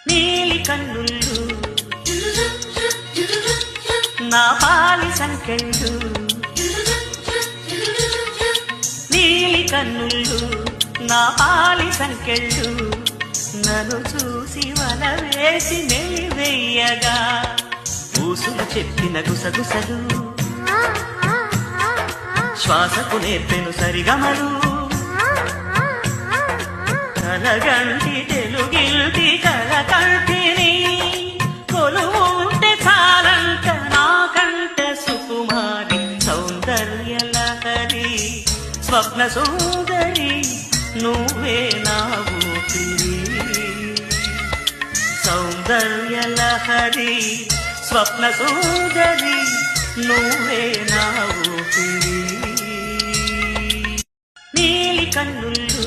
నీలి కన్నుళ్ళు నా పాలి సంకెళ్ళు, నీలి కన్నుళ్ళు నా పాలి సంకెళ్ళు, నన్ను చూసి వల వేసి వెయ్యగా ఊసులు చెప్పిన గుసగుసలు, శ్వాసకు నేర్పెను సరిగమలు, కలగంటి తెలుగిల్టి కలకంటిని కొలువుంటే చాలంట నాకంట సుకుమారి సౌందర్య లహరి స్వప్న సుందరి నువ్వే నా ఊపిరి, సౌందర్య లహరి స్వప్న సుందరి నువ్వే నా ఊపిరి. నీలి కన్నుళ్ళు